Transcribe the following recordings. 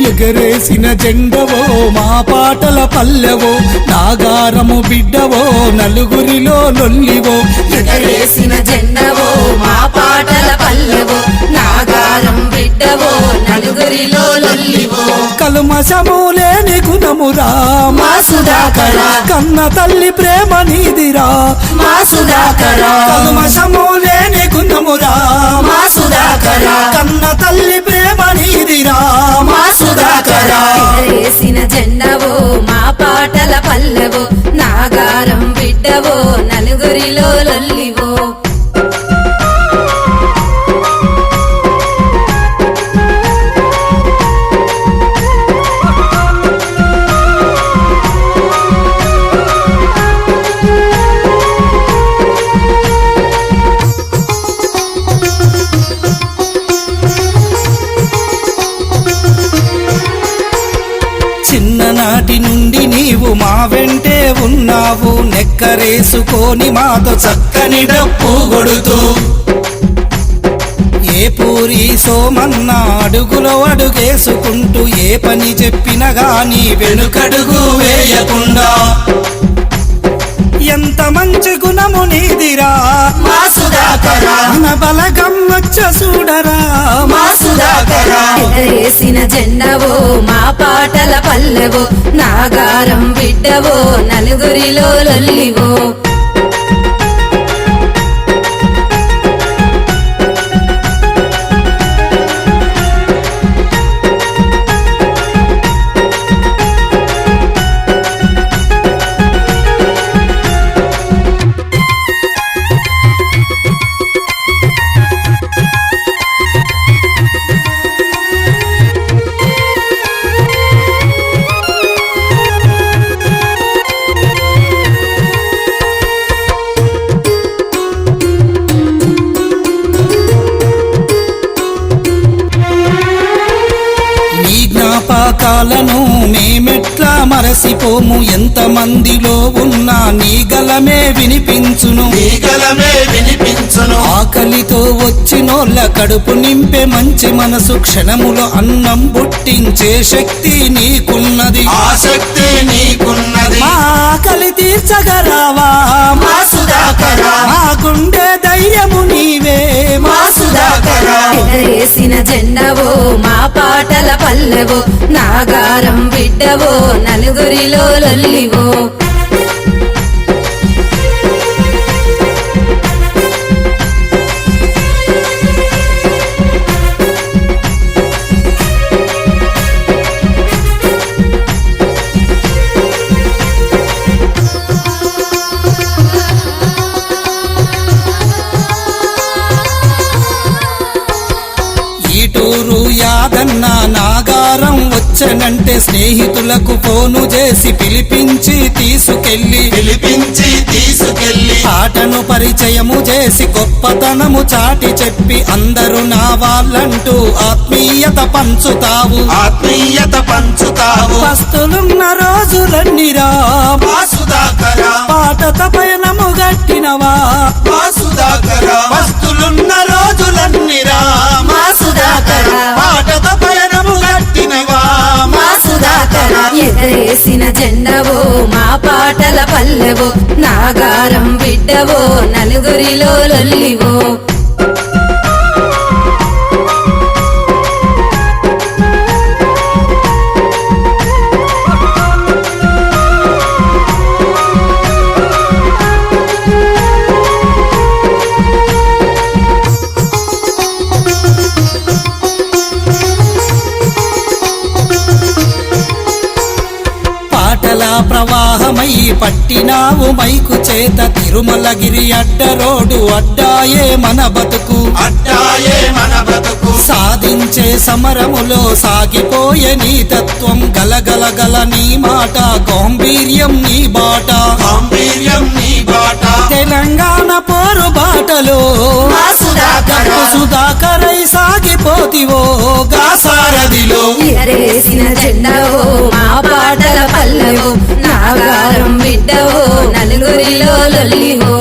ఎగరేసిన జెండవో మా పాటల పల్లెవో నాగారము బిడ్డవో నలుగురిలో లొల్లివో. ఎగరేసిన జెండవో మా పాటల పల్లెవో నాగారం బిడ్డవో నలుగురిలో లొల్లివో. కల్మషము లేని గుణమురా మా సుధాకర, కన్న తల్లి ప్రేమ నీదిరా మా సుధాకర, కల్మషము లేని గుణమురా మా సుధాకర, కన్న తల్లి ప్రేమ నీదిరా మా సుధాకర. ఎగరేసిన జెండవో మా పాటల పల్లెవో నాగారం బిడ్డవో నలుగురిలో లొల్లివో. చిన్ననాటి నుండి నీవు మా వెంటే ఉన్నావు, నెక్కరేసుకొని మాతో చక్కని డప్పు కొడుతూ. ఏ పూరి సోమన్న అడుగులో అడుగేసుకుంటూ ఏ పని చెప్పినా గాని వెనుకడుగు వేయకుండా. ఎంత మంచి గుణము నీదిరా మా సుధాకర, మన బలగం వచ్చ చూడరా మా సుధాకర. ఎగరేసిన జెండవో మా పాటల పల్లెవో నాగారం బిడ్డవో నలుగురిలో లొల్లివో. జ్ఞాపకాలను మేమెట్లా మరసిపోము, ఎంత మందిలో ఉన్నా నీ గలమే వినిపించును, నీ గలమే వినిపించును. ఆకలితో వచ్చినోళ్ళ కడుపు నింపే మంచి మనసు, క్షణములో అన్నం పుట్టించే శక్తి నీకున్నది, ఆ శక్తి నీకున్నది. మా ఆకలి తీర్చగరావా మా సుధాకర, మా గుండె ధైర్యము నీవే మా సుధాకర. ఎగరేసిన జెండవో మా పాటల పల్లెవో నాగారం బిడ్డవో నలుగురిలో లొల్లివో. ఈటూరు యాదన్న నాగారం వచ్చనంటే స్నేహితులకు ఫోను చేసి పిలిపించి తీసుకెళ్ళి ఆటను పరిచయము చేసి గొప్పతనము చాటి చెప్పి అందరూ నా వాళ్ళంటూ ఆత్మీయత పంచుతావు, ఆత్మీయత పంచుతావు. పస్తులున్న రోజులన్నీరా మా సుధాకర, పాటత పయనము గట్టినవా మా సుధాకర. వస్తులున్న రోజులన్నీరా మా సుధాకర, పాటత పయనము గట్టినవా మా సుధాకర. ఎగరేసిన జెండవో మా పాటల పల్లెవో నాగారం బిడ్డవో నలుగురిలో లొల్లివో. పాటల ప్రవాహ మోహమై పట్టినావు మైకు చేత తిరుమలగిరి అడ్డరోడు అడ్డాయే మన బతుకు అడ్డాయే మన బతుకు సాధించే సమరములో సాగిపోయే నీ తత్వం గలగలగల నీ మాట గాంభీర్యం నీ బాట గాంభీర్యం నీ బాట తెలంగాణ పోరు బాటలో మా సుధాకర సుధాకరై సాగిపోతివో సారథిలో ఎగరేసిన జెండవో మా పాటల పల్లెవో నాగారం బిడ్డవో నలుగురిలో లొల్లివో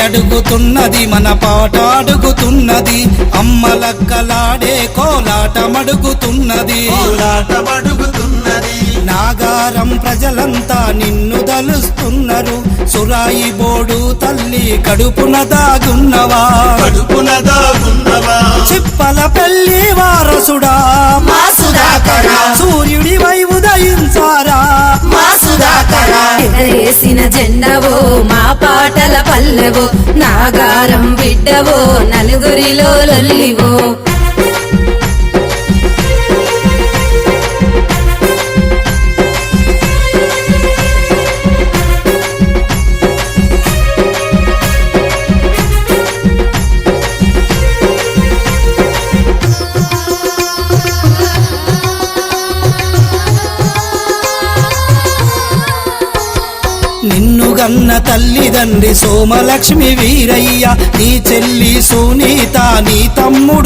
అడుగుతున్నది మన పాట అడుగుతున్నది అమ్మలక్కలాడే కోలాటమడుగుతున్నది కోలాటమడుగుతున్నది నాగారం ప్రజలంతా నిన్ను దలుస్తున్నారు సురాయి బోడు తల్లి కడుపున దాగున్నవా కడుపున దాగున్నవా చిప్పల పెళ్లి వారసుడా మా సుధాకర సూర్యుడివై ఉదయించారా మా సుధాకర ఎగరేసిన జెండవో మా పాటల పల్లెవో నాగారం బిడ్డవో నలుగురిలో లొల్లివో నిన్ను గన్న తల్లిదండ్రి సోమలక్ష్మి వీరయ్య నీ చెల్లి సునీత నీ తమ్ముడు